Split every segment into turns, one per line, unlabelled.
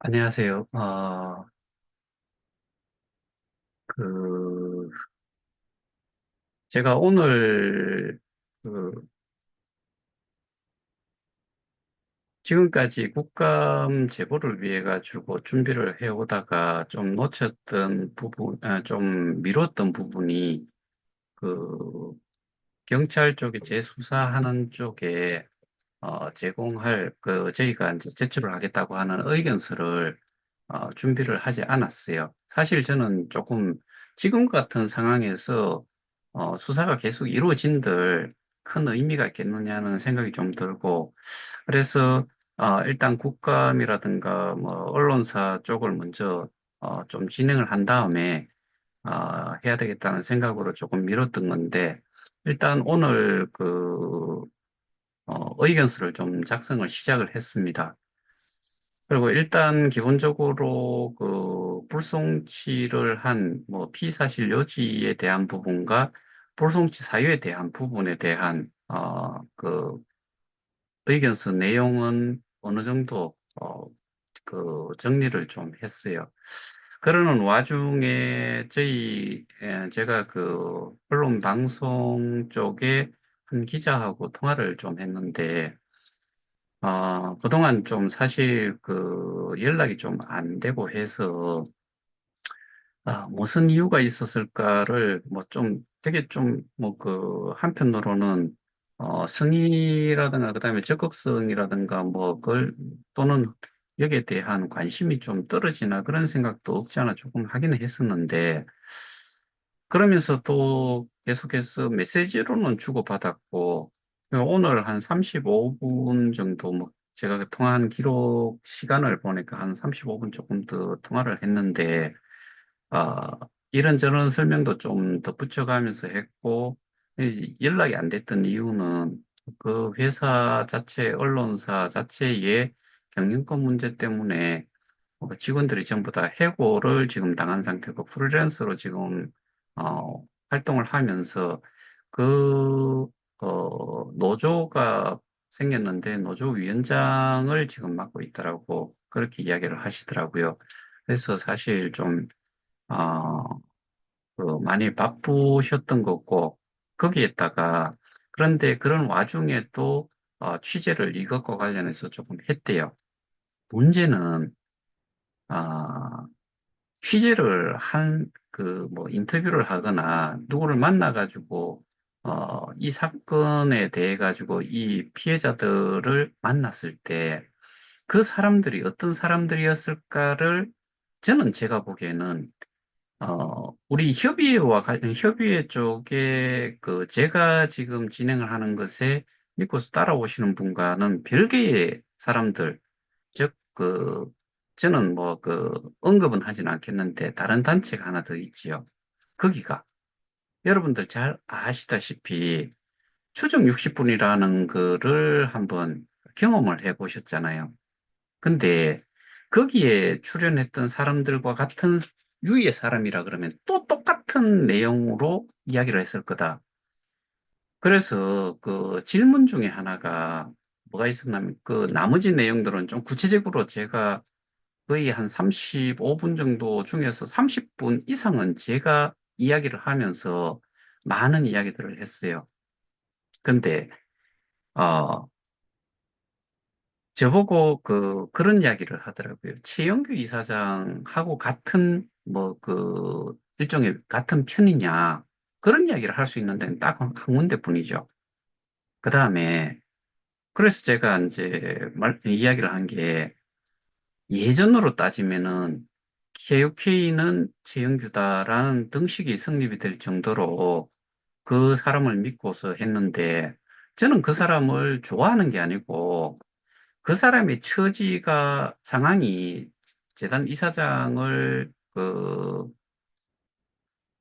안녕하세요. 그, 제가 오늘, 그, 지금까지 국감 제보를 위해 가지고 준비를 해오다가 좀 놓쳤던 부분, 좀 미뤘던 부분이, 그, 경찰 쪽에 재수사하는 쪽에, 저희가 이제 제출을 하겠다고 하는 의견서를, 준비를 하지 않았어요. 사실 저는 조금 지금 같은 상황에서 수사가 계속 이루어진들 큰 의미가 있겠느냐는 생각이 좀 들고, 그래서 일단 국감이라든가 뭐 언론사 쪽을 먼저 좀 진행을 한 다음에 해야 되겠다는 생각으로 조금 미뤘던 건데, 일단 오늘 의견서를 좀 작성을 시작을 했습니다. 그리고 일단 기본적으로 불송치를 한 뭐 피사실 여지에 대한 부분과 불송치 사유에 대한 부분에 대한 의견서 내용은 어느 정도 정리를 좀 했어요. 그러는 와중에 제가 언론 방송 쪽에 한 기자하고 통화를 좀 했는데, 그동안 좀 사실 연락이 좀 안 되고 해서, 무슨 이유가 있었을까를 뭐 좀 되게 좀 한편으로는, 성의라든가 그다음에 적극성이라든가 또는 여기에 대한 관심이 좀 떨어지나 그런 생각도 없지 않아 조금 하기는 했었는데, 그러면서 또 계속해서 메시지로는 주고받았고, 오늘 한 35분 정도 제가 그 통화한 기록 시간을 보니까 한 35분 조금 더 통화를 했는데, 아, 이런저런 설명도 좀 덧붙여가면서 했고, 연락이 안 됐던 이유는 그 회사 자체, 언론사 자체의 경영권 문제 때문에 직원들이 전부 다 해고를 지금 당한 상태고 프리랜서로 지금 활동을 하면서 그 노조가 생겼는데 노조 위원장을 지금 맡고 있더라고 그렇게 이야기를 하시더라고요. 그래서 사실 좀 어, 많이 바쁘셨던 거고 거기에다가 그런데 그런 와중에 또 취재를 이것과 관련해서 조금 했대요. 문제는 아, 취재를 인터뷰를 하거나, 누구를 만나가지고, 이 사건에 대해 가지고 이 피해자들을 만났을 때, 그 사람들이 어떤 사람들이었을까를 저는 제가 보기에는, 우리 협의회 쪽에 제가 지금 진행을 하는 것에 믿고서 따라오시는 분과는 별개의 사람들, 즉, 저는 언급은 하진 않겠는데, 다른 단체가 하나 더 있지요. 거기가, 여러분들 잘 아시다시피, 추정 60분이라는 거를 한번 경험을 해 보셨잖아요. 근데, 거기에 출연했던 사람들과 같은 유의 사람이라 그러면 또 똑같은 내용으로 이야기를 했을 거다. 그래서 질문 중에 하나가 뭐가 있었냐면, 나머지 내용들은 좀 구체적으로 제가 거의 한 35분 정도 중에서 30분 이상은 제가 이야기를 하면서 많은 이야기들을 했어요. 근데, 어, 저보고 그런 이야기를 하더라고요. 최영규 이사장하고 일종의 같은 편이냐. 그런 이야기를 할 수 있는 데는 딱 한 군데 뿐이죠. 그 다음에, 그래서 제가 이제 이야기를 한 게, 예전으로 따지면은 KOK는 최영규다라는 등식이 성립이 될 정도로 그 사람을 믿고서 했는데 저는 그 사람을 좋아하는 게 아니고 그 사람의 상황이 재단 이사장을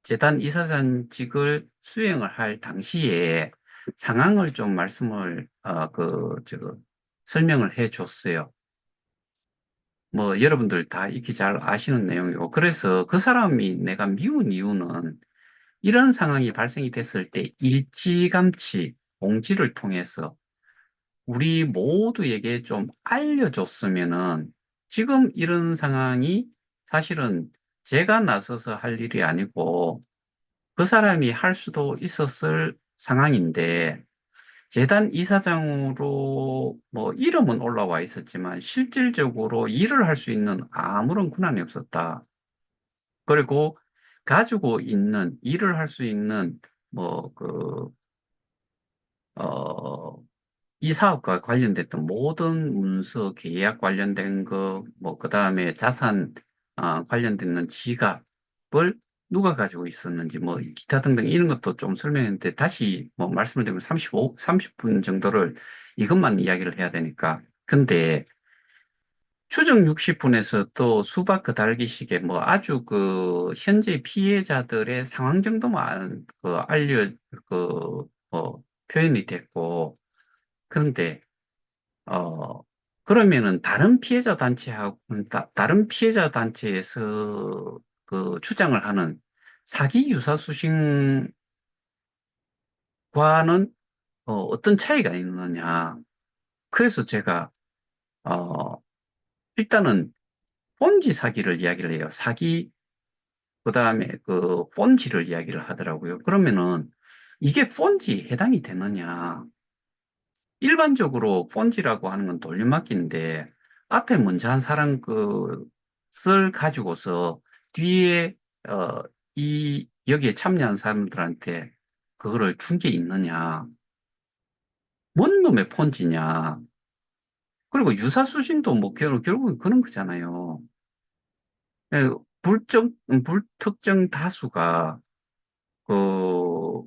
재단 이사장직을 수행을 할 당시에 상황을 좀 설명을 해 줬어요. 뭐 여러분들 다 익히 잘 아시는 내용이고 그래서 그 사람이 내가 미운 이유는 이런 상황이 발생이 됐을 때 일찌감치 공지를 통해서 우리 모두에게 좀 알려줬으면은 지금 이런 상황이 사실은 제가 나서서 할 일이 아니고 그 사람이 할 수도 있었을 상황인데 재단 이사장으로 뭐 이름은 올라와 있었지만 실질적으로 일을 할 수 있는 아무런 권한이 없었다. 그리고 가지고 있는 일을 할 수 있는 뭐 어, 이 사업과 관련됐던 모든 문서, 계약 관련된 거, 뭐, 그 다음에 자산, 관련된 지갑을 누가 가지고 있었는지, 뭐, 기타 등등 이런 것도 좀 설명했는데, 다시 뭐, 말씀을 드리면 30분 정도를 이것만 이야기를 해야 되니까. 근데, 추정 60분에서 또 수박 달기식의 뭐, 아주 현재 피해자들의 상황 정도만, 표현이 됐고, 그런데, 어, 그러면은 다른 피해자 단체에서 주장을 하는 사기 유사수신과는 어떤 차이가 있느냐. 그래서 제가, 어, 일단은 본지 사기를 이야기를 해요. 사기, 그 다음에 본지를 이야기를 하더라고요. 그러면은 이게 본지에 해당이 되느냐. 일반적으로 폰지라고 하는 건 돌려막기인데 앞에 먼저 한 사람 것을 가지고서 뒤에 어, 여기에 참여한 사람들한테 그거를 준 게 있느냐? 뭔 놈의 폰지냐? 그리고 유사수신도 뭐 결국은 그런 거잖아요. 예, 불특정 다수가 그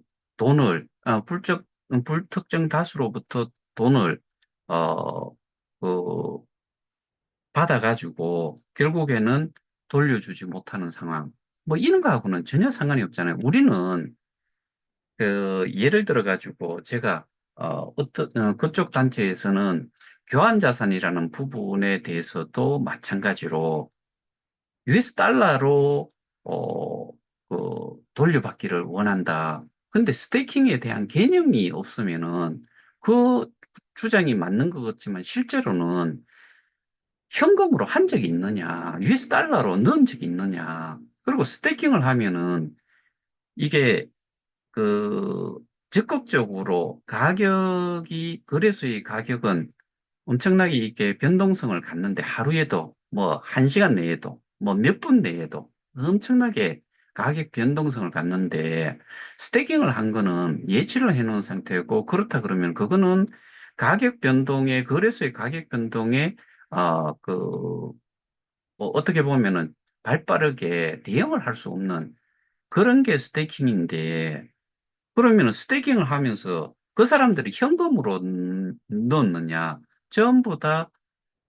불특정 다수로부터 돈을 어, 그 받아가지고 결국에는 돌려주지 못하는 상황. 뭐 이런 거하고는 전혀 상관이 없잖아요. 우리는 예를 들어 가지고 제가 그쪽 단체에서는 교환자산이라는 부분에 대해서도 마찬가지로 US 달러로 돌려받기를 원한다. 근데 스테이킹에 대한 개념이 없으면은 그 주장이 맞는 것 같지만 실제로는 현금으로 한 적이 있느냐, US 달러로 넣은 적이 있느냐, 그리고 스테이킹을 하면은 이게 그 적극적으로 거래소의 가격은 엄청나게 이게 변동성을 갖는데 하루에도 뭐 한 시간 내에도 뭐 몇 분 내에도 엄청나게 가격 변동성을 갖는데 스테이킹을 한 거는 예치를 해놓은 상태고 그렇다 그러면 그거는 거래소의 가격 변동에 어, 그 어떻게 보면은 발빠르게 대응을 할 수 없는 그런 게 스테이킹인데, 그러면은 스테이킹을 하면서 그 사람들이 현금으로 넣느냐, 전부 다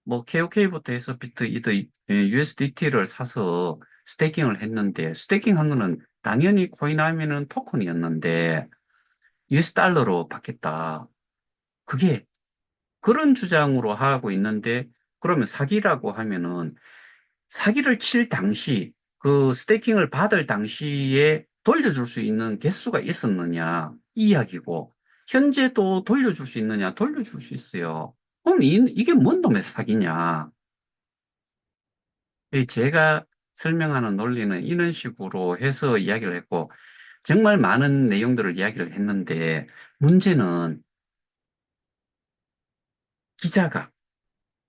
뭐 KOK부터 해서 비트, USDT를 사서 스테이킹을 했는데, 스테이킹 한 거는 당연히 코인 하면은 토큰이었는데, US 달러로 받겠다. 그게 그런 주장으로 하고 있는데, 그러면 사기라고 하면은 사기를 칠 당시, 그 스테이킹을 받을 당시에 돌려줄 수 있는 개수가 있었느냐, 이 이야기고, 현재도 돌려줄 수 있느냐, 돌려줄 수 있어요. 그럼 이게 뭔 놈의 사기냐? 제가 설명하는 논리는 이런 식으로 해서 이야기를 했고, 정말 많은 내용들을 이야기를 했는데, 문제는 기자가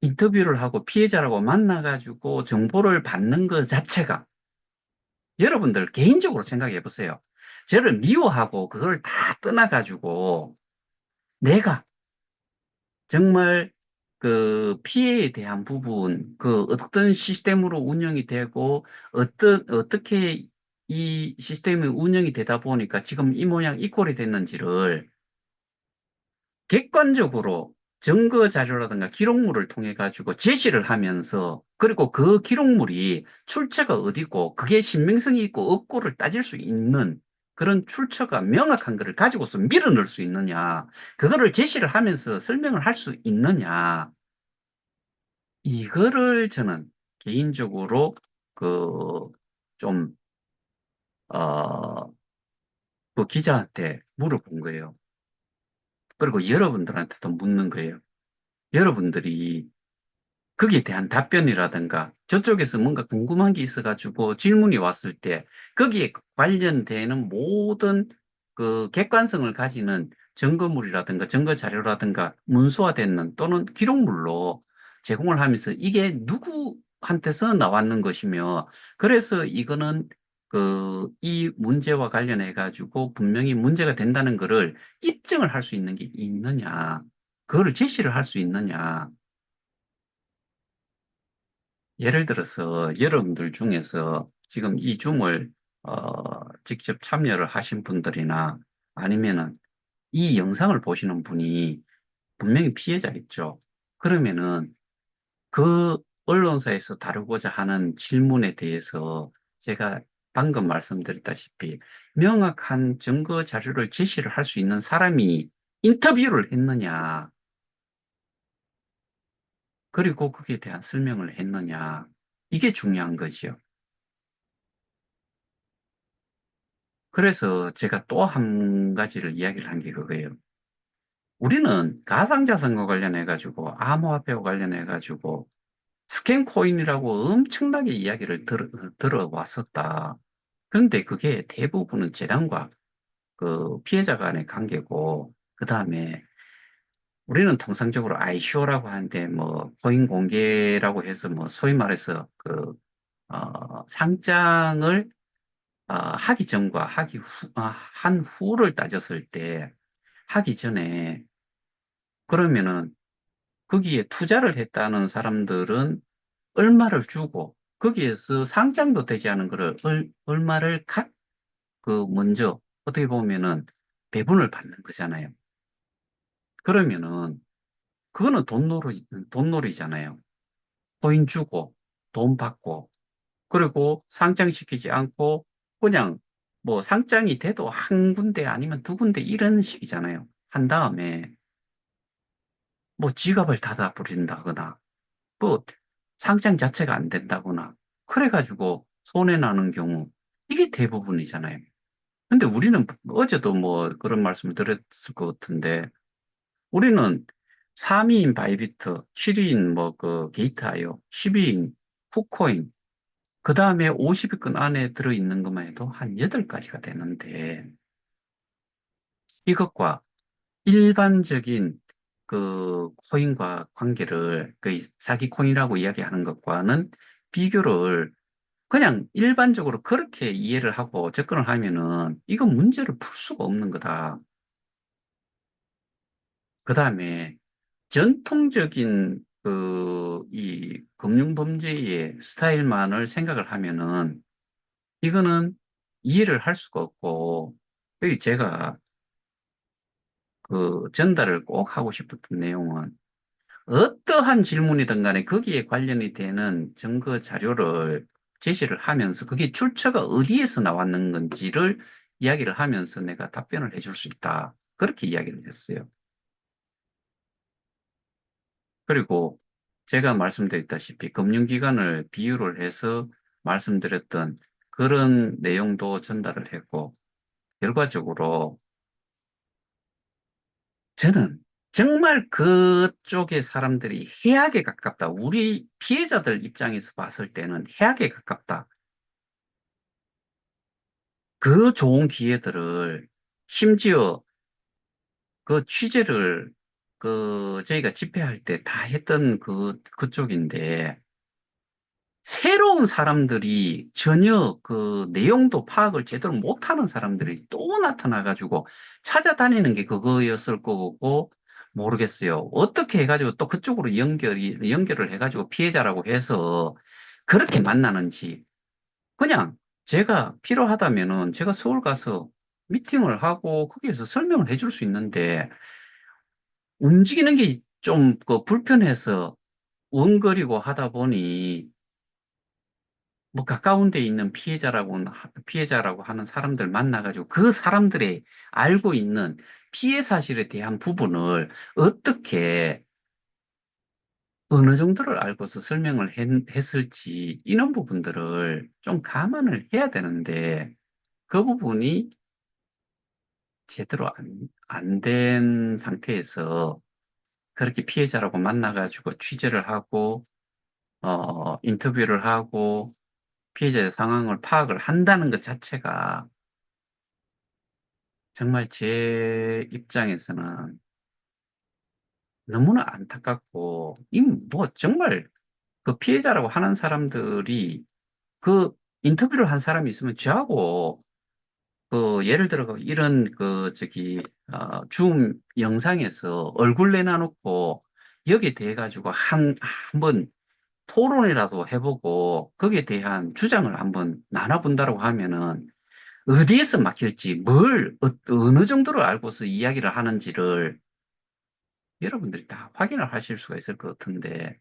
인터뷰를 하고 피해자라고 만나가지고 정보를 받는 것 자체가 여러분들 개인적으로 생각해 보세요. 저를 미워하고 그걸 다 떠나가지고 내가 정말 그 피해에 대한 부분, 그 어떤 시스템으로 운영이 되고 어떻게 이 시스템이 운영이 되다 보니까 지금 이 모양 이 꼴이 됐는지를 객관적으로 증거 자료라든가 기록물을 통해 가지고 제시를 하면서 그리고 그 기록물이 출처가 어디고 그게 신빙성이 있고 없고를 따질 수 있는 그런 출처가 명확한 것을 가지고서 밀어넣을 수 있느냐, 그거를 제시를 하면서 설명을 할 수 있느냐, 이거를 저는 개인적으로 그 좀, 어, 그 기자한테 물어본 거예요. 그리고 여러분들한테도 묻는 거예요. 여러분들이 거기에 대한 답변이라든가 저쪽에서 뭔가 궁금한 게 있어가지고 질문이 왔을 때 거기에 관련되는 모든 그 객관성을 가지는 증거물이라든가 증거 자료라든가 문서화되는 또는 기록물로 제공을 하면서 이게 누구한테서 나왔는 것이며 그래서 이거는 이 문제와 관련해 가지고 분명히 문제가 된다는 것을 입증을 할 수 있는 게 있느냐, 그거를 제시를 할 수 있느냐. 예를 들어서 여러분들 중에서 지금 이 줌을 직접 참여를 하신 분들이나 아니면은 이 영상을 보시는 분이 분명히 피해자겠죠. 그러면은 그 언론사에서 다루고자 하는 질문에 대해서 제가 방금 말씀드렸다시피 명확한 증거 자료를 제시를 할 수 있는 사람이 인터뷰를 했느냐, 그리고 거기에 대한 설명을 했느냐, 이게 중요한 거지요. 그래서 제가 또 한 가지를 이야기를 한 게 그거예요. 우리는 가상자산과 관련해가지고, 암호화폐와 관련해가지고, 스캔 코인이라고 엄청나게 이야기를 들어왔었다. 그런데 그게 대부분은 재단과 그 피해자 간의 관계고, 그 다음에 우리는 통상적으로 ICO라고 하는데, 뭐, 코인 공개라고 해서, 뭐, 소위 말해서 상장을 하기 전과 한 후를 따졌을 때, 하기 전에, 그러면은 거기에 투자를 했다는 사람들은 얼마를 주고, 거기에서 상장도 되지 않은 거를 얼마를 먼저, 어떻게 보면은 배분을 받는 거잖아요. 그러면은, 그거는 돈놀이잖아요. 코인 주고, 돈 받고, 그리고 상장시키지 않고, 그냥 뭐 상장이 돼도 한 군데 아니면 두 군데 이런 식이잖아요. 한 다음에, 뭐 지갑을 닫아버린다거나, 뭐 상장 자체가 안 된다거나 그래가지고 손해나는 경우 이게 대부분이잖아요. 근데 우리는 어제도 뭐 그런 말씀을 드렸을 것 같은데 우리는 3위인 바이비트, 7위인 뭐 그 게이트아이오, 10위인 쿠코인, 그 다음에 50위권 안에 들어있는 것만 해도 한 8가지가 되는데 이것과 일반적인 그 코인과 관계를 그 사기 코인이라고 이야기하는 것과는 비교를 그냥 일반적으로 그렇게 이해를 하고 접근을 하면은 이건 문제를 풀 수가 없는 거다. 그 다음에 전통적인 이 금융범죄의 스타일만을 생각을 하면은 이거는 이해를 할 수가 없고 여기 제가 그 전달을 꼭 하고 싶었던 내용은 어떠한 질문이든 간에 거기에 관련이 되는 증거 자료를 제시를 하면서 그게 출처가 어디에서 나왔는 건지를 이야기를 하면서 내가 답변을 해줄 수 있다. 그렇게 이야기를 했어요. 그리고 제가 말씀드렸다시피 금융기관을 비유를 해서 말씀드렸던 그런 내용도 전달을 했고 결과적으로 저는 정말 그쪽의 사람들이 해악에 가깝다. 우리 피해자들 입장에서 봤을 때는 해악에 가깝다. 그 좋은 기회들을 심지어 그 취재를 저희가 집회할 때 다 했던 그쪽인데 새로운 사람들이 전혀 그 내용도 파악을 제대로 못하는 사람들이 또 나타나가지고 찾아다니는 게 그거였을 거고 모르겠어요. 어떻게 해가지고 또 그쪽으로 연결을 해가지고 피해자라고 해서 그렇게 만나는지 그냥 제가 필요하다면은 제가 서울 가서 미팅을 하고 거기에서 설명을 해줄 수 있는데 움직이는 게 좀 그 불편해서 원거리고 하다 보니 뭐 가까운 데 있는 피해자라고 하는 사람들 만나가지고 그 사람들의 알고 있는 피해 사실에 대한 부분을 어떻게 어느 정도를 알고서 설명을 했을지 이런 부분들을 좀 감안을 해야 되는데 그 부분이 제대로 안 된 상태에서 그렇게 피해자라고 만나가지고 취재를 하고 인터뷰를 하고 피해자의 상황을 파악을 한다는 것 자체가 정말 제 입장에서는 너무나 안타깝고, 뭐 정말 그 피해자라고 하는 사람들이 그 인터뷰를 한 사람이 있으면 저하고 그 예를 들어 이런 줌 영상에서 얼굴 내놔놓고 여기에 대해 가지고 한번 토론이라도 해보고 거기에 대한 주장을 한번 나눠본다고 하면은 어디에서 막힐지 어느 정도로 알고서 이야기를 하는지를 여러분들이 다 확인을 하실 수가 있을 것 같은데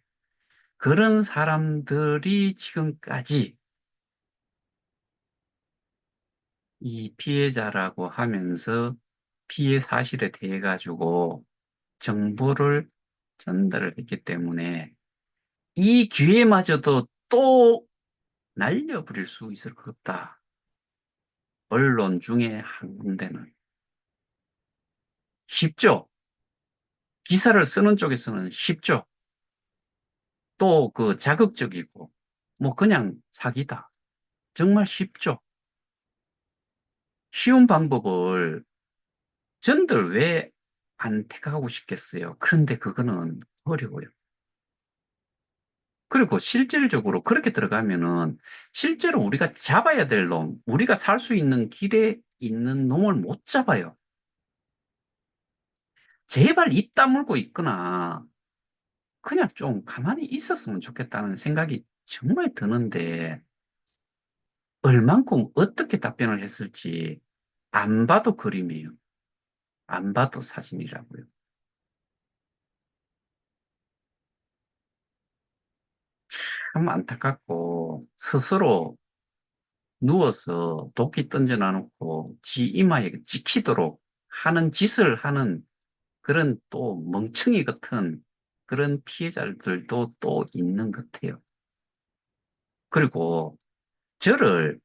그런 사람들이 지금까지 이 피해자라고 하면서 피해 사실에 대해 가지고 정보를 전달을 했기 때문에 이 기회마저도 또 날려버릴 수 있을 것 같다. 언론 중에 한 군데는. 쉽죠? 기사를 쓰는 쪽에서는 쉽죠? 또 그 자극적이고, 뭐 그냥 사기다. 정말 쉽죠? 쉬운 방법을 전들 왜 안 택하고 싶겠어요? 그런데 그거는 어려워요. 그리고 실질적으로 그렇게 들어가면은 실제로 우리가 잡아야 될 놈, 우리가 살 수 있는 길에 있는 놈을 못 잡아요. 제발 입 다물고 있거나 그냥 좀 가만히 있었으면 좋겠다는 생각이 정말 드는데 얼만큼 어떻게 답변을 했을지 안 봐도 그림이에요. 안 봐도 사진이라고요. 참 안타깝고 스스로 누워서 도끼 던져놔놓고 지 이마에 찍히도록 하는 짓을 하는 그런 또 멍청이 같은 그런 피해자들도 또 있는 것 같아요. 그리고 저를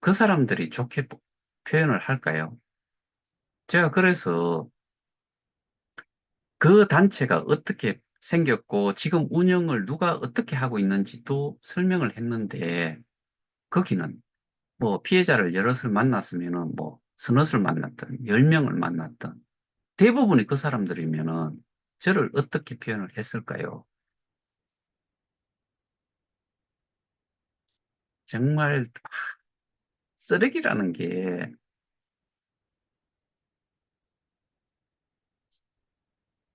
그 사람들이 좋게 표현을 할까요? 제가 그래서 그 단체가 어떻게 생겼고 지금 운영을 누가 어떻게 하고 있는지도 설명을 했는데 거기는 뭐 피해자를 여럿을 만났으면은 뭐 서너을 만났든 열 명을 만났든 대부분이 그 사람들이면은 저를 어떻게 표현을 했을까요? 정말 쓰레기라는 게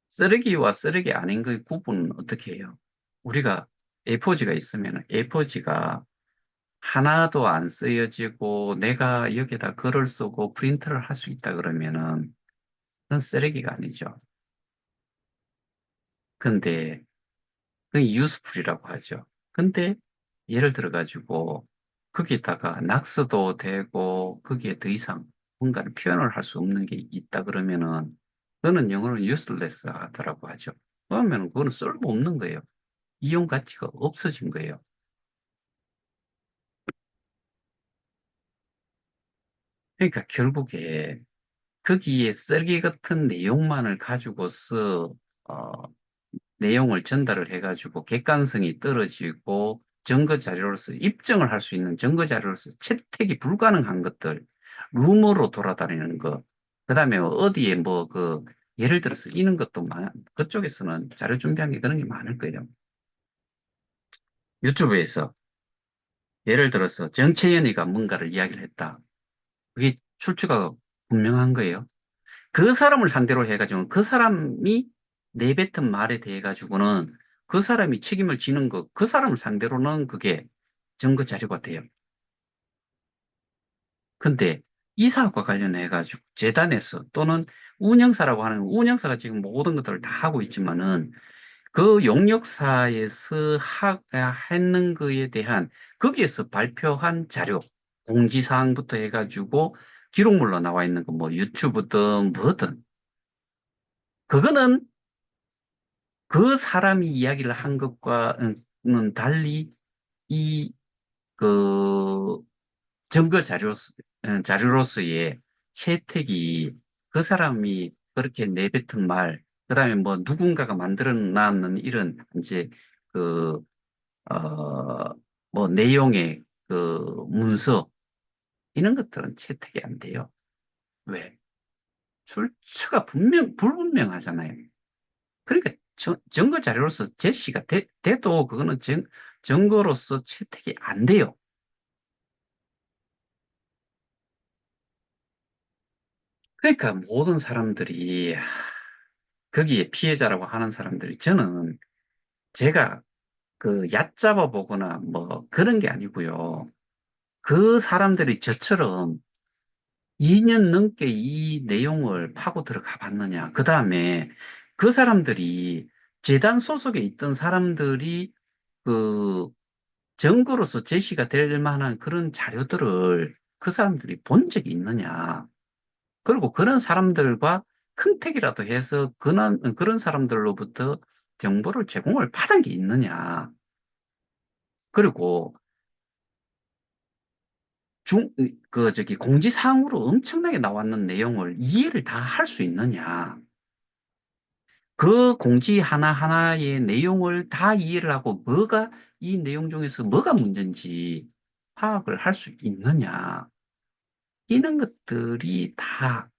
쓰레기와 쓰레기 아닌 그 구분은 어떻게 해요? 우리가 A4지가 있으면 A4지가 하나도 안 쓰여지고 내가 여기다 글을 쓰고 프린트를 할 수 있다 그러면은 그건 쓰레기가 아니죠. 근데 그 유스풀이라고 하죠. 근데 예를 들어 가지고 거기다가 낙서도 되고 거기에 더 이상 뭔가를 표현을 할 수 없는 게 있다 그러면은 그거는 영어로는 useless 하더라고 하죠. 그러면 그거는 쓸모없는 거예요. 이용 가치가 없어진 거예요. 그러니까 결국에 거기에 쓰레기 같은 내용만을 가지고서 어, 내용을 전달을 해가지고 객관성이 떨어지고 증거 자료로서 입증을 할 수 있는 증거 자료로서 채택이 불가능한 것들, 루머로 돌아다니는 것, 그다음에 어디에 뭐 예를 들어서 이런 것도 그쪽에서는 자료 준비한 게 그런 게 많을 거예요. 유튜브에서 예를 들어서 정채연이가 뭔가를 이야기를 했다. 그게 출처가 분명한 거예요. 그 사람을 상대로 해가지고 그 사람이 내뱉은 말에 대해 가지고는 그 사람이 책임을 지는 것, 그 사람을 상대로는 그게 증거 자료가 돼요. 근데 이 사업과 관련해 가지고 재단에서 또는 운영사라고 하는 운영사가 지금 모든 것들을 다 하고 있지만은 그 용역사에서 했는 거에 대한 거기에서 발표한 자료, 공지사항부터 해가지고 기록물로 나와 있는 거 뭐 유튜브든 뭐든 그거는 그 사람이 이야기를 한 것과는 달리 이, 그, 증거 자료로서의 채택이 그 사람이 그렇게 내뱉은 말, 그 다음에 뭐 누군가가 만들어 놨는 이런 이제 그, 어, 뭐, 내용의 그 문서, 이런 것들은 채택이 안 돼요. 왜? 출처가 불분명하잖아요. 그러니까 증거 자료로서 제시가 돼도 그거는 증거로서 채택이 안 돼요. 그러니까 모든 사람들이 거기에 피해자라고 하는 사람들이 저는 제가 그 얕잡아 보거나 뭐 그런 게 아니고요. 그 사람들이 저처럼 2년 넘게 이 내용을 파고 들어가 봤느냐. 그 다음에 그 사람들이 재단 소속에 있던 사람들이 그 증거로서 제시가 될 만한 그런 자료들을 그 사람들이 본 적이 있느냐. 그리고 그런 사람들과 컨택이라도 해서 그런 사람들로부터 정보를 제공을 받은 게 있느냐. 그리고 공지사항으로 엄청나게 나왔는 내용을 이해를 다 할 수 있느냐. 그 공지 하나하나의 내용을 다 이해를 하고 이 내용 중에서 뭐가 문제인지 파악을 할 수 있느냐. 이런 것들이 다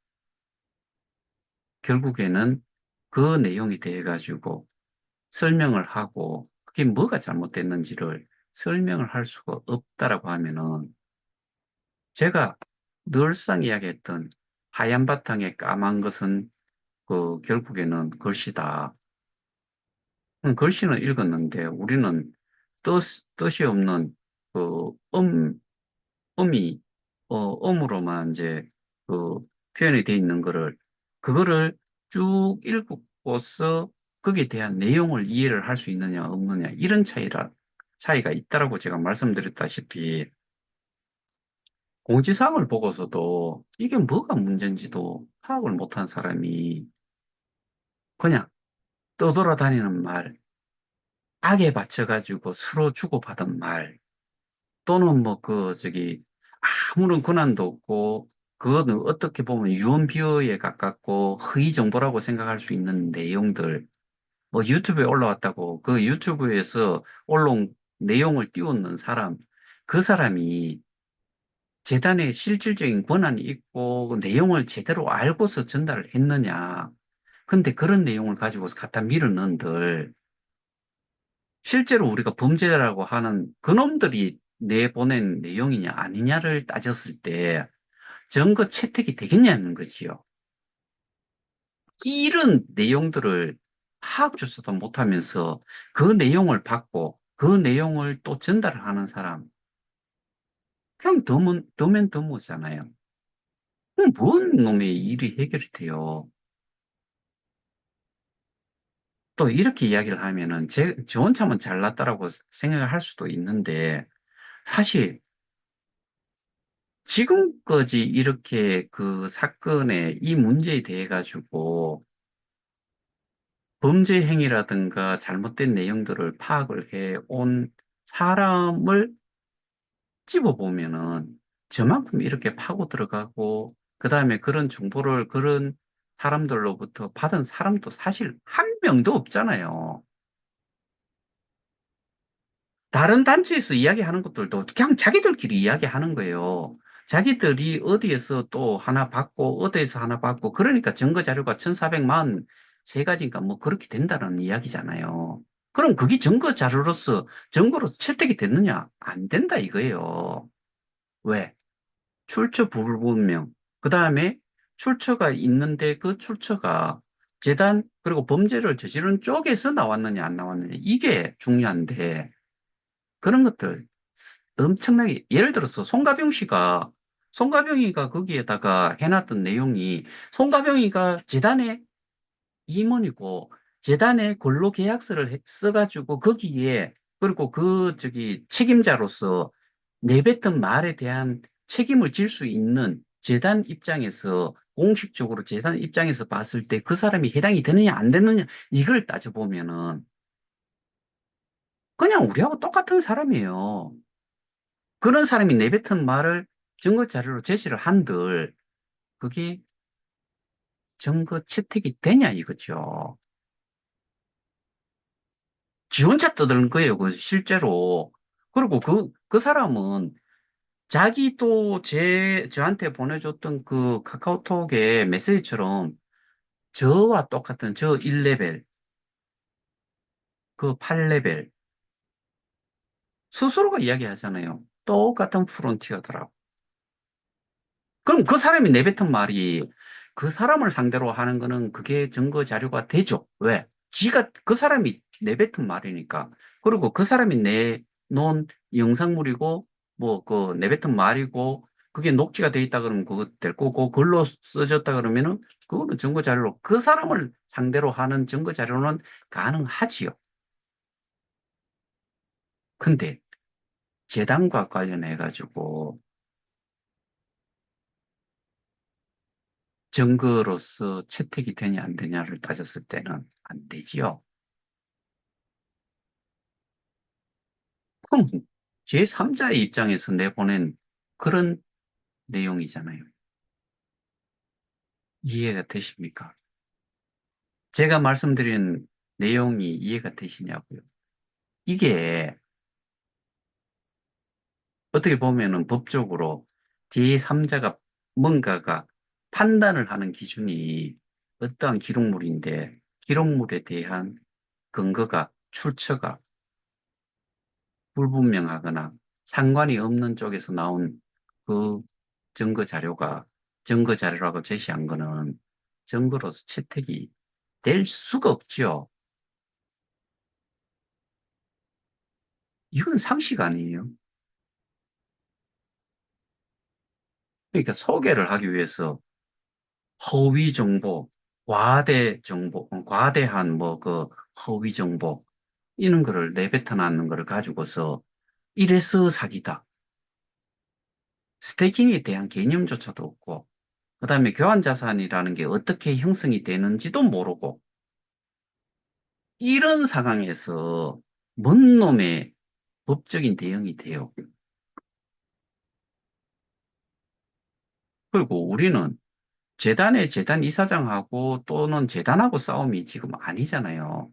결국에는 그 내용이 돼 가지고 설명을 하고 그게 뭐가 잘못됐는지를 설명을 할 수가 없다라고 하면은 제가 늘상 이야기했던 하얀 바탕에 까만 것은 그 결국에는 글씨다. 글씨는 읽었는데 우리는 뜻이 없는 그 음이 음으로만 이제 그 표현이 돼 있는 그거를 쭉 읽고서 거기에 대한 내용을 이해를 할 수 있느냐 없느냐 이런 차이가 있다라고 제가 말씀드렸다시피 공지사항을 보고서도 이게 뭐가 문제인지도 파악을 못한 사람이 그냥 떠돌아다니는 말, 악에 받쳐가지고 서로 주고받은 말, 또는 아무런 권한도 없고, 그거는 어떻게 보면 유언비어에 가깝고 허위 정보라고 생각할 수 있는 내용들, 뭐 유튜브에 올라왔다고 그 유튜브에서 올라온 내용을 띄우는 사람, 그 사람이 재단에 실질적인 권한이 있고 그 내용을 제대로 알고서 전달을 했느냐. 근데 그런 내용을 가지고서 갖다 밀어넣은들 실제로 우리가 범죄라고 하는 그놈들이 내보낸 내용이냐 아니냐를 따졌을 때 증거 채택이 되겠냐는 거지요. 이런 내용들을 파악조차도 못하면서 그 내용을 받고 그 내용을 또 전달을 하는 사람, 그냥 더맨더머잖아요. 그럼 뭔 놈의 일이 해결이 돼요? 또 이렇게 이야기를 하면은 저 혼자만 잘났다라고 생각을 할 수도 있는데 사실 지금까지 이렇게 그 사건의 이 문제에 대해 가지고 범죄 행위라든가 잘못된 내용들을 파악을 해 온 사람을 집어보면은 저만큼 이렇게 파고 들어가고 그다음에 그런 정보를 그런 사람들로부터 받은 사람도 사실 한 명도 없잖아요. 다른 단체에서 이야기하는 것들도 그냥 자기들끼리 이야기하는 거예요. 자기들이 어디에서 또 하나 받고, 어디에서 하나 받고, 그러니까 증거 자료가 1443가지인가 뭐 그렇게 된다는 이야기잖아요. 그럼 그게 증거 자료로서 증거로 채택이 됐느냐? 안 된다 이거예요. 왜? 출처 불분명. 그 다음에 출처가 있는데 그 출처가 재단, 그리고 범죄를 저지른 쪽에서 나왔느냐, 안 나왔느냐. 이게 중요한데, 그런 것들 엄청나게 예를 들어서 송가병이가 거기에다가 해놨던 내용이 송가병이가 재단의 임원이고 재단의 근로계약서를 써가지고 거기에 그리고 책임자로서 내뱉은 말에 대한 책임을 질 수 있는 재단 입장에서 공식적으로 재단 입장에서 봤을 때 그 사람이 해당이 되느냐 안 되느냐 이걸 따져보면은 그냥 우리하고 똑같은 사람이에요. 그런 사람이 내뱉은 말을 증거 자료로 제시를 한들 그게 증거 채택이 되냐 이거죠. 지 혼자 떠드는 거예요, 그 실제로. 그리고 그 사람은 자기 또 저한테 보내줬던 그 카카오톡의 메시지처럼 저와 똑같은 저 1레벨, 그 8레벨, 스스로가 이야기하잖아요. 똑같은 프론티어더라고. 그럼 그 사람이 내뱉은 말이 그 사람을 상대로 하는 거는 그게 증거 자료가 되죠. 왜? 그 사람이 내뱉은 말이니까. 그리고 그 사람이 내놓은 영상물이고, 뭐, 그 내뱉은 말이고, 그게 녹취가 돼 있다 그러면 그거 될 거고, 글로 써졌다 그러면은 그거는 증거 자료로, 그 사람을 상대로 하는 증거 자료는 가능하지요. 근데 재단과 관련해 가지고 증거로서 채택이 되냐 안 되냐를 따졌을 때는 안 되지요. 그럼 제3자의 입장에서 내보낸 그런 내용이잖아요. 이해가 되십니까? 제가 말씀드린 내용이 이해가 되시냐고요. 이게 어떻게 보면은 법적으로 제3자가 뭔가가 판단을 하는 기준이 어떠한 기록물인데 기록물에 대한 근거가 출처가 불분명하거나 상관이 없는 쪽에서 나온 그 증거 자료가 증거 자료라고 제시한 거는 증거로서 채택이 될 수가 없지요. 이건 상식 아니에요. 그러니까 소개를 하기 위해서 허위 정보, 과대 정보, 과대한 뭐 그 허위 정보 이런 거를 내뱉어 놨는 거를 가지고서 이래서 사기다. 스테이킹에 대한 개념조차도 없고 그다음에 교환자산이라는 게 어떻게 형성이 되는지도 모르고 이런 상황에서 뭔 놈의 법적인 대응이 돼요. 그리고 우리는 재단의 재단 이사장하고 또는 재단하고 싸움이 지금 아니잖아요.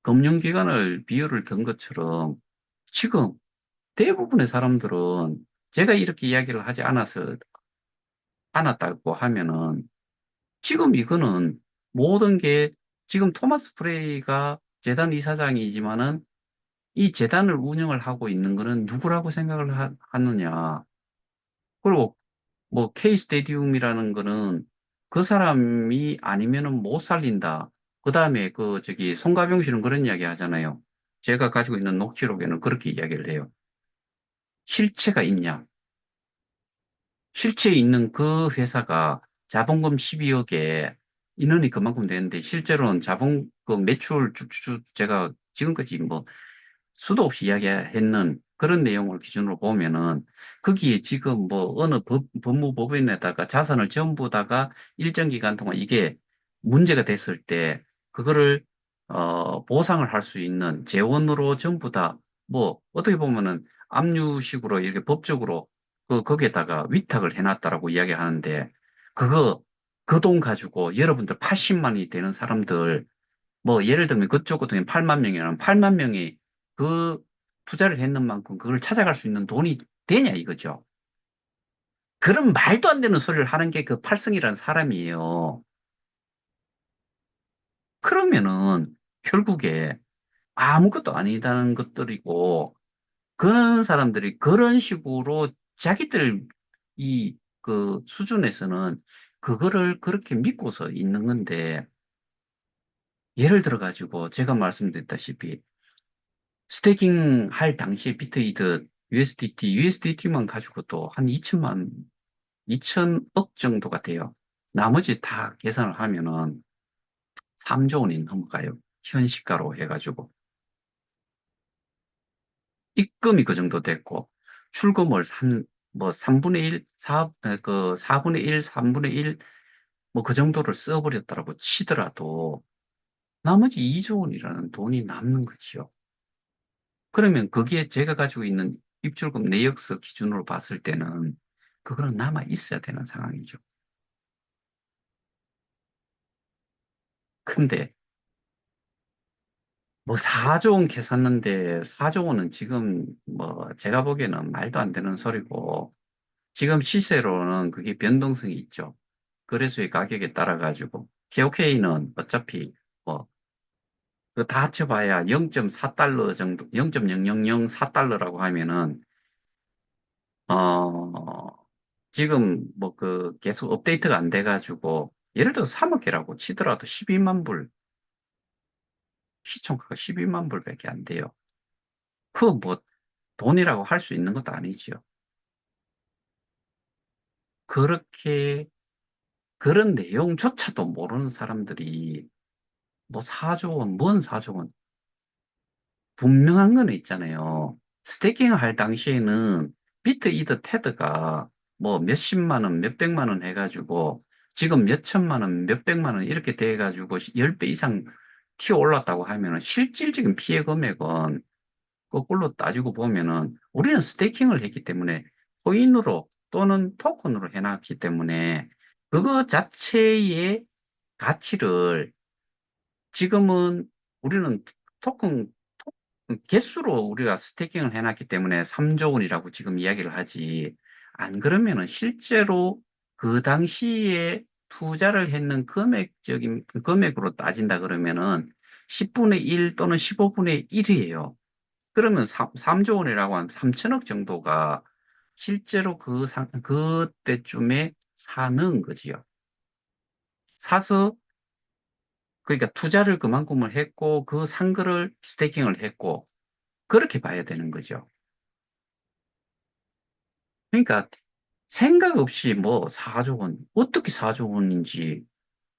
금융기관을 비유를 든 것처럼 지금 대부분의 사람들은 제가 이렇게 이야기를 하지 않았다고 하면은 지금 이거는 모든 게 지금 토마스 프레이가 재단 이사장이지만은 이 재단을 운영을 하고 있는 거는 누구라고 생각을 하느냐. 그리고 뭐 K 스테디움이라는 거는 그 사람이 아니면은 못 살린다. 그 다음에 그 저기 송가병 씨는 그런 이야기 하잖아요. 제가 가지고 있는 녹취록에는 그렇게 이야기를 해요. 실체가 있냐? 실체에 있는 그 회사가 자본금 12억에 인원이 그만큼 되는데 실제로는 그 매출 제가 지금까지 뭐 수도 없이 이야기했는 그런 내용을 기준으로 보면은 거기에 지금 뭐 어느 법무법인에다가 자산을 전부 다가 일정 기간 동안 이게 문제가 됐을 때 그거를 보상을 할 수 있는 재원으로 전부 다 뭐 어떻게 보면은 압류식으로 이렇게 법적으로 거기에다가 위탁을 해놨다라고 이야기하는데 그거 그 돈 가지고 여러분들 80만이 되는 사람들 뭐 예를 들면 그쪽 같은 경우는 8만 명이라면 8만 명이 그 투자를 했는 만큼 그걸 찾아갈 수 있는 돈이 되냐 이거죠. 그런 말도 안 되는 소리를 하는 게 그 팔성이라는 사람이에요. 그러면은 결국에 아무것도 아니다는 것들이고 그런 사람들이 그런 식으로 자기들 이 그 수준에서는 그거를 그렇게 믿고서 있는 건데 예를 들어 가지고 제가 말씀드렸다시피 스테이킹 할 당시에 비트이드 USDT만 가지고도 한 2천억 정도가 돼요. 나머지 다 계산을 하면은 3조 원이 넘어가요. 현 시가로 해가지고. 입금이 그 정도 됐고, 출금을 뭐 3분의 1, 그 4분의 1, 3분의 1, 뭐 그 정도를 써버렸다라고 치더라도 나머지 2조 원이라는 돈이 남는 거지요. 그러면 거기에 제가 가지고 있는 입출금 내역서 기준으로 봤을 때는 그거는 남아 있어야 되는 상황이죠. 근데 뭐 4조 원 캐샀는데 4조 원은 지금 뭐 제가 보기에는 말도 안 되는 소리고 지금 시세로는 그게 변동성이 있죠. 거래소의 가격에 따라 가지고 KOK는 어차피 뭐 그 다 합쳐봐야 0.4달러 정도, 0.0004달러라고 하면은 지금 뭐 그 계속 업데이트가 안 돼가지고 예를 들어 3억 개라고 치더라도 12만 불 시총가가 12만 불밖에 안 돼요. 그 뭐 돈이라고 할 수 있는 것도 아니지요. 그렇게 그런 내용조차도 모르는 사람들이 뭐 4조 원, 뭔 4조 원 분명한 거는 있잖아요. 스테이킹을 할 당시에는 비트 이더 테드가 뭐 몇십만 원, 몇백만 원 해가지고 지금 몇천만 원, 몇백만 원 이렇게 돼가지고 10배 이상 튀어 올랐다고 하면은 실질적인 피해 금액은 거꾸로 따지고 보면은 우리는 스테이킹을 했기 때문에 코인으로 또는 토큰으로 해놨기 때문에 그거 자체의 가치를 지금은 우리는 토큰 개수로 우리가 스태킹을 해놨기 때문에 3조 원이라고 지금 이야기를 하지. 안 그러면은 실제로 그 당시에 투자를 했는 금액적인 금액으로 따진다 그러면은 10분의 1 또는 15분의 1이에요. 그러면 3조 원이라고 하면 3천억 정도가 실제로 그때쯤에 사는 거지요. 사서 그러니까 투자를 그만큼을 했고 그 산 거를 스테이킹을 했고 그렇게 봐야 되는 거죠. 그러니까 생각 없이 뭐 4조 원, 어떻게 4조 원인지,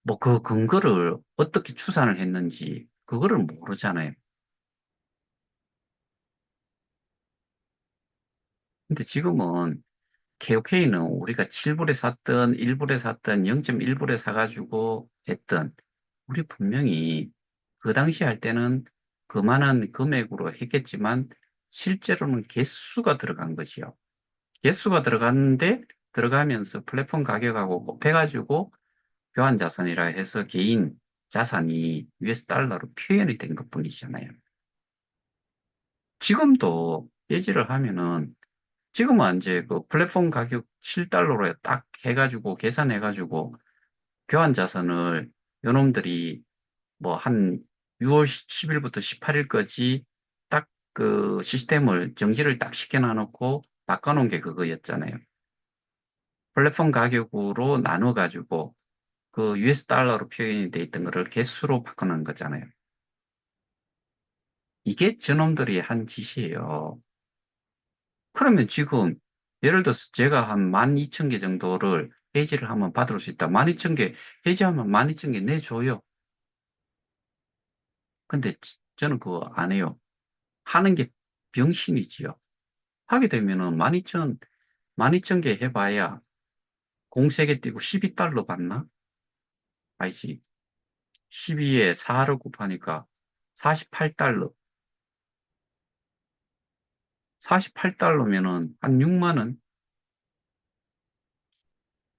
뭐 그 근거를 어떻게 추산을 했는지, 그거를 모르잖아요. 근데 지금은 KOK는 우리가 7불에 샀던, 1불에 샀던, 0.1불에 사가지고 했던, 우리 분명히 그 당시 할 때는 그만한 금액으로 했겠지만, 실제로는 개수가 들어간 거지요. 개수가 들어갔는데, 들어가면서 플랫폼 가격하고 곱해가지고 교환 자산이라 해서 개인 자산이 US 달러로 표현이 된 것뿐이잖아요. 지금도 해지를 하면은 지금은 이제 그 플랫폼 가격 7달러로 딱 해가지고 계산해가지고 교환 자산을 요놈들이 뭐 한 6월 10일부터 18일까지 딱 그 시스템을 정지를 딱 시켜놔놓고 바꿔놓은 게 그거였잖아요. 플랫폼 가격으로 나눠가지고 그 US 달러로 표현이 돼 있던 거를 개수로 바꿔놓은 거잖아요. 이게 저놈들이 한 짓이에요. 그러면 지금 예를 들어서 제가 한 12,000개 정도를 해지를 하면 받을 수 있다. 12,000개 해지하면 12,000개 내줘요. 근데 저는 그거 안 해요. 하는 게 병신이지요. 하게 되면은 12,000개 해봐야 공세개 띄고 12달러 받나? 아니지. 12에 4를 곱하니까 48달러. 48달러면은 한 6만 원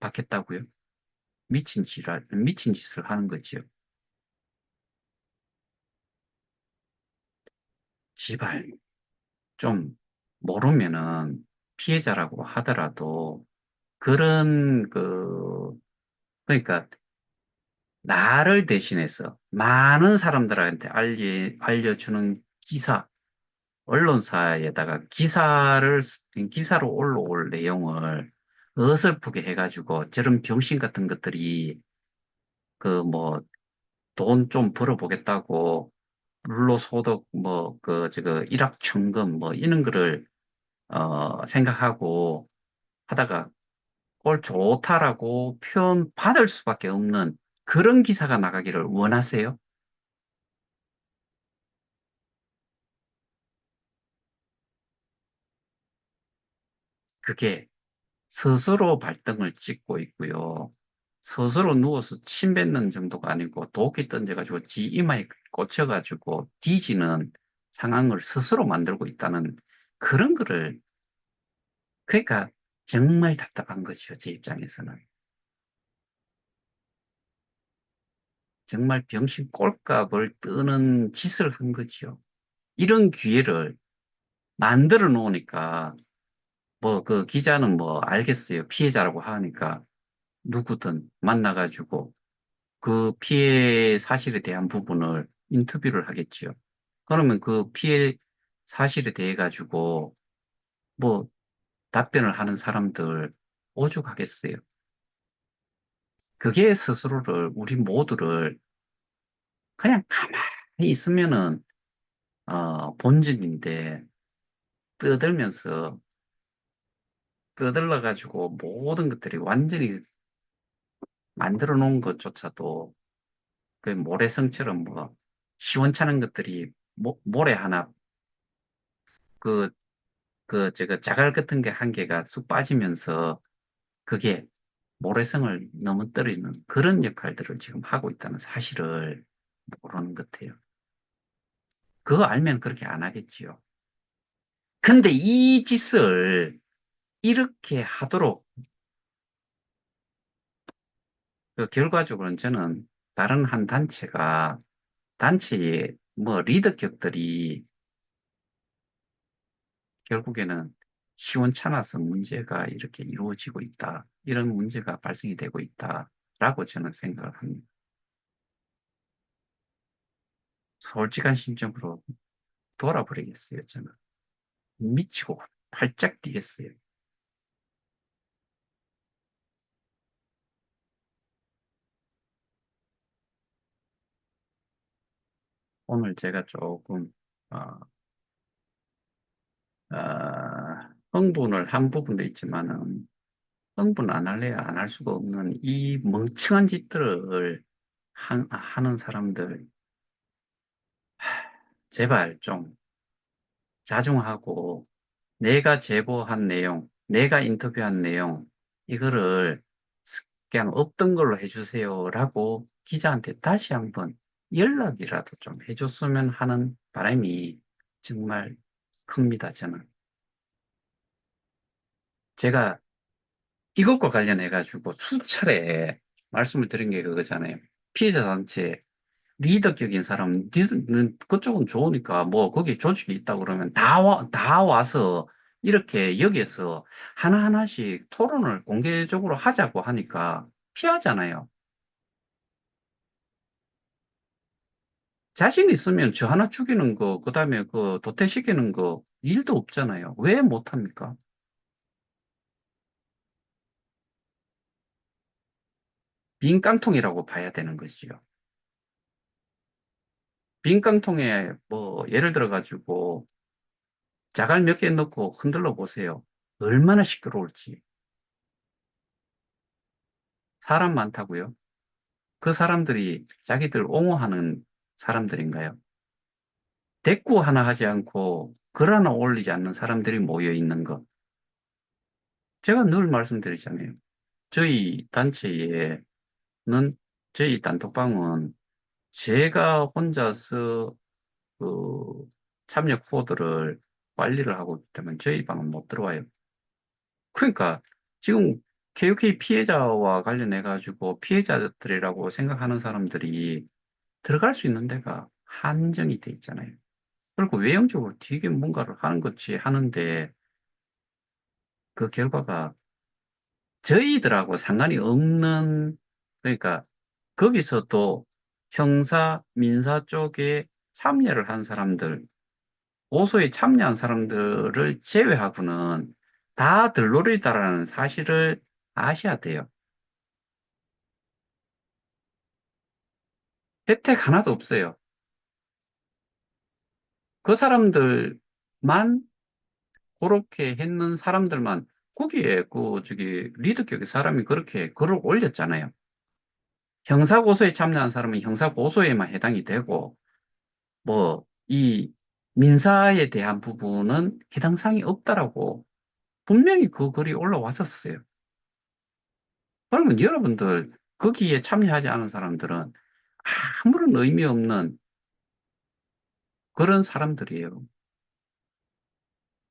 받겠다고요? 미친 짓을 하는 거지요. 제발 좀 모르면은 피해자라고 하더라도 그런 그러니까 나를 대신해서 많은 사람들한테 알려주는 기사, 언론사에다가 기사로 올라올 내용을 어설프게 해가지고 저런 병신 같은 것들이 그 뭐 돈 좀 벌어보겠다고 불로소득 저거 일확천금 뭐 이런 거를 생각하고 하다가 꼴 좋다라고 표현 받을 수밖에 없는 그런 기사가 나가기를 원하세요? 그게 스스로 발등을 찍고 있고요. 스스로 누워서 침 뱉는 정도가 아니고 독이 던져가지고 지 이마에 꽂혀가지고 뒤지는 상황을 스스로 만들고 있다는 그런 거를 그러니까 정말 답답한 것이죠. 제 입장에서는. 정말 병신 꼴값을 뜨는 짓을 한 거지요. 이런 기회를 만들어 놓으니까, 뭐, 그 기자는 뭐, 알겠어요. 피해자라고 하니까 누구든 만나가지고 그 피해 사실에 대한 부분을 인터뷰를 하겠지요. 그러면 그 피해 사실에 대해 가지고 뭐, 답변을 하는 사람들 오죽하겠어요. 그게 스스로를, 우리 모두를 그냥 가만히 있으면은, 본진인데, 떠들면서, 떠들러가지고 모든 것들이 완전히 만들어 놓은 것조차도 그 모래성처럼 뭐, 시원찮은 것들이 모래 하나, 그, 제가 자갈 같은 게 한 개가 쑥 빠지면서 그게 모래성을 넘어뜨리는 그런 역할들을 지금 하고 있다는 사실을 모르는 것 같아요. 그거 알면 그렇게 안 하겠지요. 근데 이 짓을 이렇게 하도록 결과적으로는 저는 다른 한 단체의 뭐 리더격들이 결국에는 시원찮아서 문제가 이렇게 이루어지고 있다. 이런 문제가 발생이 되고 있다라고 저는 생각을 합니다. 솔직한 심정으로 돌아버리겠어요, 저는. 미치고 팔짝 뛰겠어요. 오늘 제가 조금, 어, 흥분을 한 부분도 있지만은, 흥분 안 할래야 안 할 수가 없는 이 멍청한 짓들을 하는 사람들, 제발 좀 자중하고, 내가 제보한 내용, 내가 인터뷰한 내용, 이거를 그냥 없던 걸로 해주세요라고 기자한테 다시 한번 연락이라도 좀 해줬으면 하는 바람이 정말 큽니다, 저는. 제가 이것과 관련해가지고 수차례 말씀을 드린 게 그거잖아요. 피해자 단체 리더격인 사람, 니들은 그쪽은 좋으니까 뭐 거기 조직이 있다 그러면 다 와서 이렇게 여기에서 하나하나씩 토론을 공개적으로 하자고 하니까 피하잖아요. 자신 있으면 저 하나 죽이는 거, 그 다음에 그 도태시키는 거 일도 없잖아요. 왜 못합니까? 빈 깡통이라고 봐야 되는 것이죠. 빈 깡통에 뭐 예를 들어 가지고 자갈 몇 개 넣고 흔들어 보세요. 얼마나 시끄러울지. 사람 많다고요? 그 사람들이 자기들 옹호하는 사람들인가요? 대꾸 하나 하지 않고 글 하나 올리지 않는 사람들이 모여 있는 것. 제가 늘 말씀드리잖아요. 저희 단체에는, 저희 단톡방은 제가 혼자서 그 참여 코드를 관리를 하고 있기 때문에 저희 방은 못 들어와요. 그러니까 지금 KOK 피해자와 관련해 가지고 피해자들이라고 생각하는 사람들이 들어갈 수 있는 데가 한정이 돼 있잖아요. 그리고 외형적으로 되게 뭔가를 하는 것이 하는데 그 결과가 저희들하고 상관이 없는, 그러니까 거기서 또 형사, 민사 쪽에 참여를 한 사람들, 고소에 참여한 사람들을 제외하고는 다 들러리다라는 사실을 아셔야 돼요. 혜택 하나도 없어요. 그 사람들만 그렇게 했는 사람들만 거기에 리더격의 사람이 그렇게 글을 올렸잖아요. 형사고소에 참여한 사람은 형사고소에만 해당이 되고 뭐 이 민사에 대한 부분은 해당 사항이 없다라고 분명히 그 글이 올라왔었어요. 그러면 여러분들 거기에 참여하지 않은 사람들은 아무런 의미 없는 그런 사람들이에요.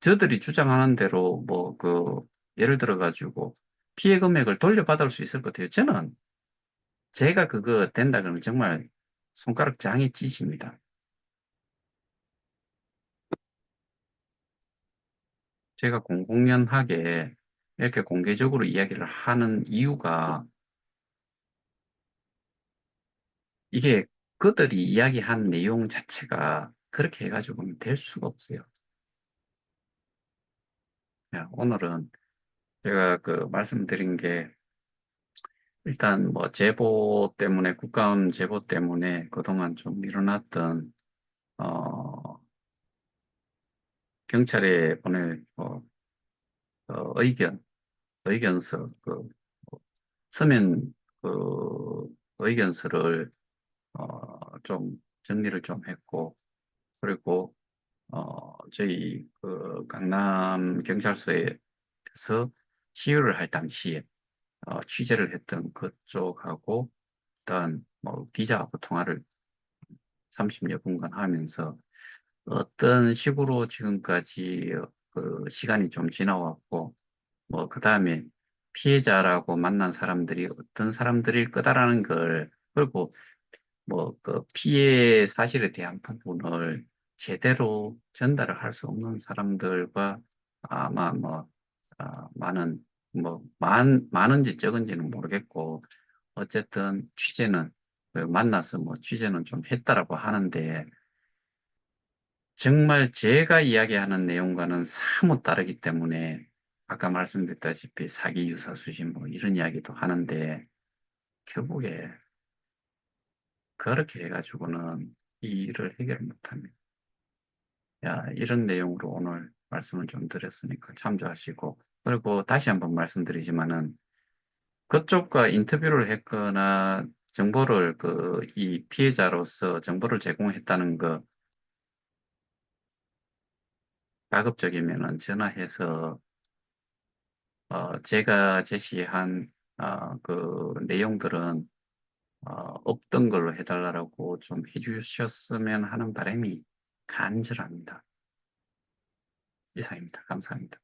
저들이 주장하는 대로 예를 들어 가지고 피해 금액을 돌려받을 수 있을 것 같아요. 저는 제가 그거 된다 그러면 정말 손가락 장이 찢습니다. 제가 공공연하게 이렇게 공개적으로 이야기를 하는 이유가 이게 그들이 이야기한 내용 자체가 그렇게 해가지고는 될 수가 없어요. 야, 오늘은 제가 그 말씀드린 게 일단 뭐 제보 때문에 국가원 제보 때문에 그동안 좀 일어났던 경찰에 보낼 의견 의견서 그 서면 그 의견서를 좀 정리를 좀 했고 그리고 저희 그 강남 경찰서에서 시위를 할 당시에 취재를 했던 그쪽하고 일단 뭐 기자하고 통화를 30여 분간 하면서 어떤 식으로 지금까지 그 시간이 좀 지나왔고 뭐 그다음에 피해자라고 만난 사람들이 어떤 사람들일 거다라는 걸 그리고 뭐 그 피해 사실에 대한 부분을 제대로 전달을 할 수 없는 사람들과 아마 뭐 많은 많은지 적은지는 모르겠고 어쨌든 취재는 그 만나서 뭐 취재는 좀 했다라고 하는데 정말 제가 이야기하는 내용과는 사뭇 다르기 때문에 아까 말씀드렸다시피 사기 유사수신 뭐 이런 이야기도 하는데 결국에 그렇게 해가지고는 이 일을 해결 못합니다. 야, 이런 내용으로 오늘 말씀을 좀 드렸으니까 참조하시고 그리고 다시 한번 말씀드리지만은 그쪽과 인터뷰를 했거나 정보를 이 피해자로서 정보를 제공했다는 거 가급적이면은 전화해서 제가 제시한 그 내용들은 없던 걸로 해달라고 좀 해주셨으면 하는 바람이 간절합니다. 이상입니다. 감사합니다.